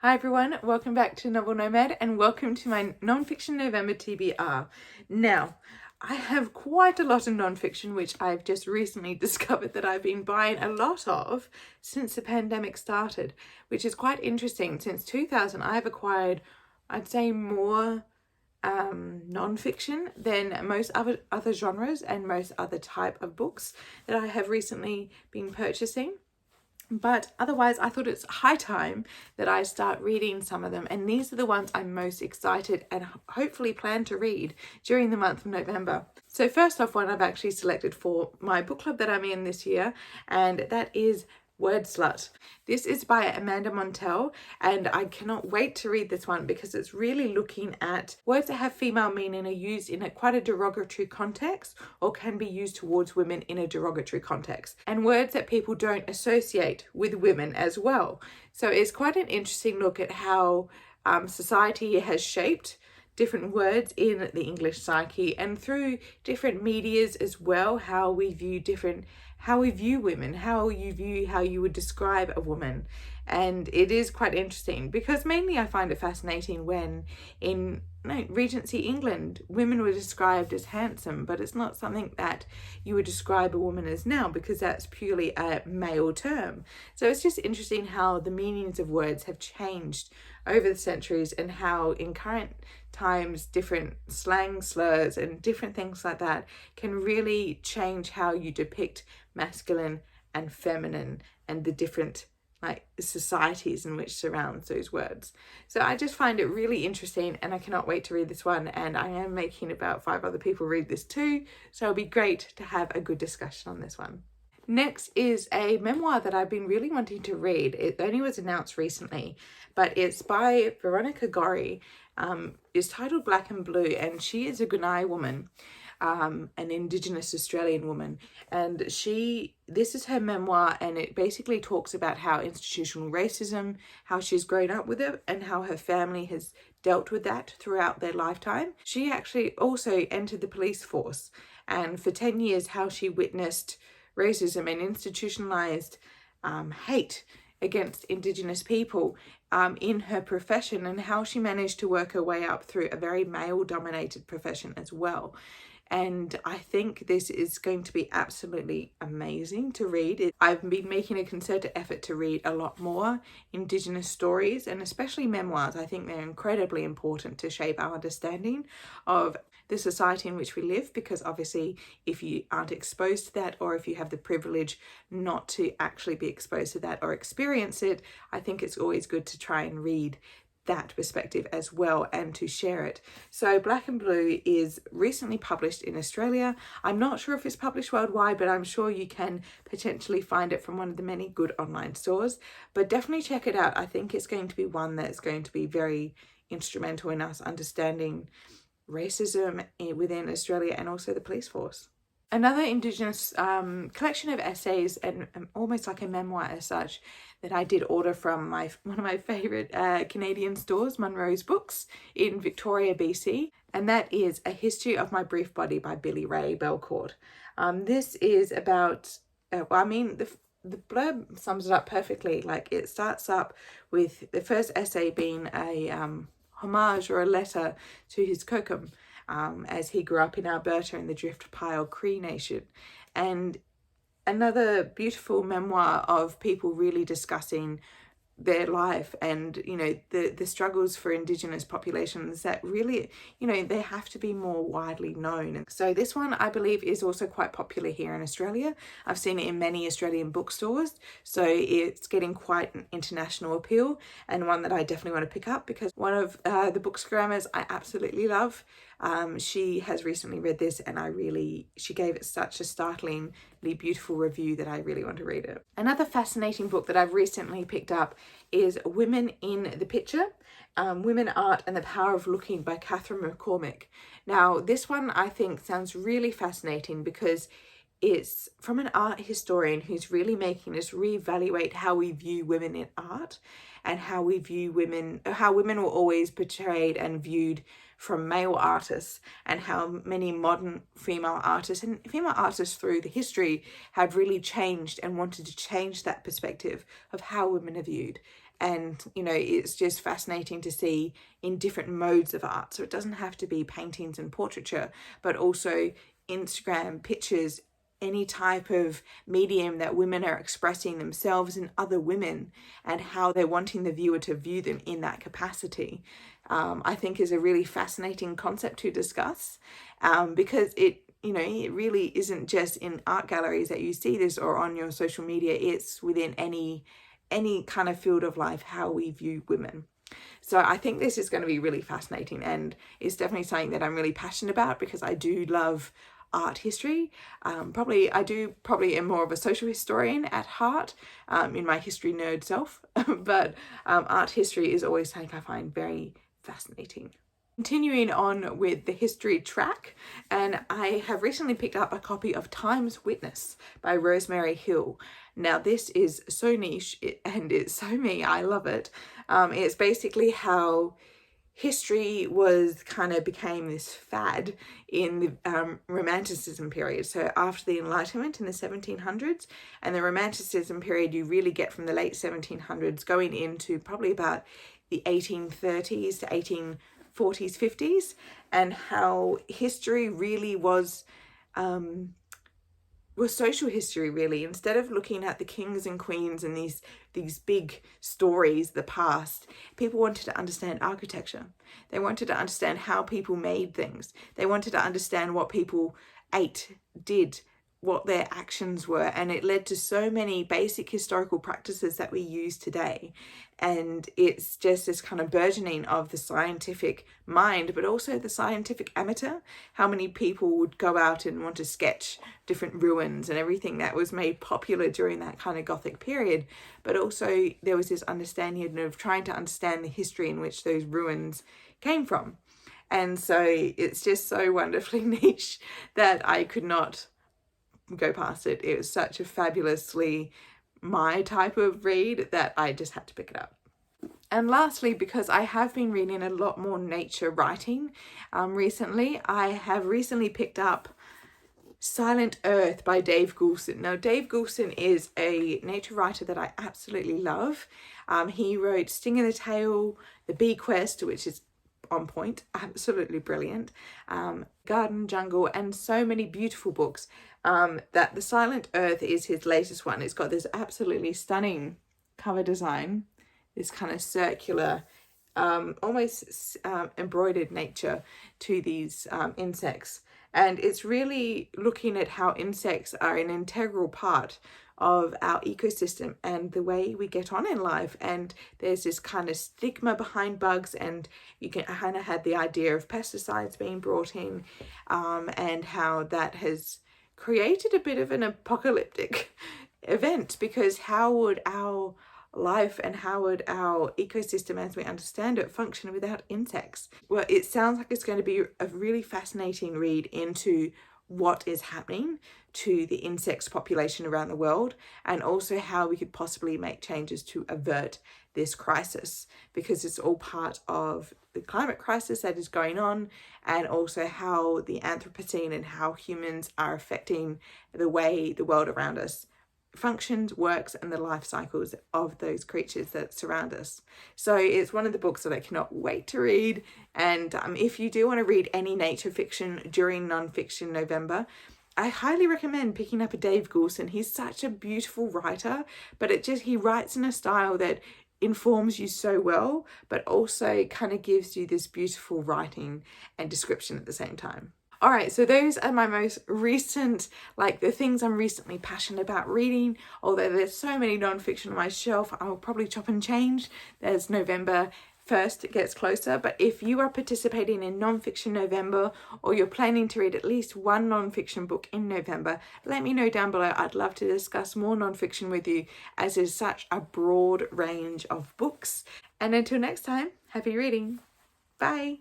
Hi everyone, welcome back to Novel Nomad and welcome to my Nonfiction November TBR. Now, I have quite a lot of nonfiction which I've just recently discovered that I've been buying a lot of since the pandemic started, which is quite interesting. Since 2000 I've acquired, I'd say, more nonfiction than most other genres and most other type of books that I have recently been purchasing. But otherwise, I thought it's high time that I start reading some of them. And these are the ones I'm most excited and hopefully plan to read during the month of November. So first off, one I've actually selected for my book club that I'm in this year, and that is Wordslut. This is by Amanda Montell, and I cannot wait to read this one because it's really looking at words that have female meaning are used in quite a derogatory context or can be used towards women in a derogatory context, and words that people don't associate with women as well. So it's quite an interesting look at how society has shaped different words in the English psyche and through different medias as well, how we view women, how you would describe a woman. And it is quite interesting because mainly I find it fascinating when in Regency England women were described as handsome, but it's not something that you would describe a woman as now because that's purely a male term. So it's just interesting how the meanings of words have changed over the centuries and how in current times different slang slurs and different things like that can really change how you depict masculine and feminine and the different societies in which surrounds those words. So I just find it really interesting and I cannot wait to read this one, and I am making about 5 other people read this too, so it'll be great to have a good discussion on this one. Next is a memoir that I've been really wanting to read. It only was announced recently, but it's by Veronica Gorrie. It's titled Black and Blue, and she is a Goulson woman, an Indigenous Australian woman, and this is her memoir, and it basically talks about how institutional racism, how she's grown up with it, and how her family has dealt with that throughout their lifetime. She actually also entered the police force, and for 10 years how she witnessed racism and institutionalized hate against Indigenous people in her profession, and how she managed to work her way up through a very male-dominated profession as well. And I think this is going to be absolutely amazing to read. I've been making a concerted effort to read a lot more Indigenous stories, and especially memoirs. I think they're incredibly important to shape our understanding of the society in which we live, because obviously if you aren't exposed to that, or if you have the privilege not to actually be exposed to that or experience it, I think it's always good to try and read that perspective as well and to share it. So Black and Blue is recently published in Australia. I'm not sure if it's published worldwide, but I'm sure you can potentially find it from one of the many good online stores. But definitely check it out. I think it's going to be one that's going to be very instrumental in us understanding racism within Australia and also the police force. Another Indigenous collection of essays, and almost like a memoir as such, that I did order from one of my favourite Canadian stores, Munro's Books, in Victoria, BC, and that is A History of My Brief Body by Billy Ray Belcourt. This is about, the blurb sums it up perfectly. Like, it starts up with the first essay being a homage or a letter to his kokum, as he grew up in Alberta in the Drift Pile Cree Nation, and another beautiful memoir of people really discussing their life and the struggles for Indigenous populations that really they have to be more widely known. And so this one, I believe, is also quite popular here in Australia. I've seen it in many Australian bookstores, so it's getting quite an international appeal, and one that I definitely want to pick up because one of the bookstagrammers I absolutely love, she has recently read this, and she gave it such a startlingly beautiful review that I really want to read it. Another fascinating book that I've recently picked up is Women in the Picture, Women, Art and the Power of Looking by Catherine McCormack. Now, this one I think sounds really fascinating because it's from an art historian who's really making us reevaluate how we view women in art and how we view women, how women were always portrayed and viewed from male artists, and how many modern female artists and female artists through the history have really changed and wanted to change that perspective of how women are viewed. And, you know, it's just fascinating to see in different modes of art. So it doesn't have to be paintings and portraiture, but also Instagram, pictures, any type of medium that women are expressing themselves and other women, and how they're wanting the viewer to view them in that capacity, I think is a really fascinating concept to discuss, because it, you know, it really isn't just in art galleries that you see this or on your social media. It's within any kind of field of life, how we view women. So I think this is going to be really fascinating, and it's definitely something that I'm really passionate about, because I do love art history. I probably am more of a social historian at heart, in my history nerd self, but art history is always something I find very fascinating. Continuing on with the history track, and I have recently picked up a copy of Time's Witness by Rosemary Hill. Now this is so niche and it's so me, I love it. It's basically how history became this fad in the Romanticism period. So after the Enlightenment in the 1700s, and the Romanticism period you really get from the late 1700s going into probably about the 1830s to 1840s, 50s, and how history really was social history, really. Instead of looking at the kings and queens and these big stories, the past, people wanted to understand architecture. They wanted to understand how people made things. They wanted to understand what people ate, did, what their actions were, and it led to so many basic historical practices that we use today. And it's just this kind of burgeoning of the scientific mind, but also the scientific amateur. How many people would go out and want to sketch different ruins and everything that was made popular during that kind of Gothic period. But also there was this understanding of trying to understand the history in which those ruins came from. And so it's just so wonderfully niche that I could not go past it. It was such a fabulously my type of read that I just had to pick it up. And lastly, because I have been reading a lot more nature writing recently, I have recently picked up Silent Earth by Dave Goulson. Now, Dave Goulson is a nature writer that I absolutely love. He wrote Sting in the Tail, The Bee Quest, which is on point, absolutely brilliant, Garden Jungle, and so many beautiful books. That The Silent Earth is his latest one. It's got this absolutely stunning cover design, this kind of circular, almost embroidered nature to these insects. And it's really looking at how insects are an integral part of our ecosystem and the way we get on in life. And there's this kind of stigma behind bugs, and you can kind of have the idea of pesticides being brought in, and how that has created a bit of an apocalyptic event, because how would our life and how would our ecosystem as we understand it function without insects? Well, it sounds like it's going to be a really fascinating read into what is happening to the insects population around the world, and also how we could possibly make changes to avert this crisis, because it's all part of the climate crisis that is going on, and also how the Anthropocene and how humans are affecting the way the world around us functions, works, and the life cycles of those creatures that surround us. So it's one of the books that I cannot wait to read. And if you do want to read any nature fiction during Nonfiction November, I highly recommend picking up a Dave Goulson. He's such a beautiful writer, but he writes in a style that informs you so well, but also kind of gives you this beautiful writing and description at the same time. All right, so those are my most recent, the things I'm recently passionate about reading. Although there's so many non-fiction on my shelf, I'll probably chop and change as November 1st gets closer. But if you are participating in Nonfiction November, or you're planning to read at least one non-fiction book in November, let me know down below. I'd love to discuss more non-fiction with you, as there's such a broad range of books. And until next time, happy reading. Bye.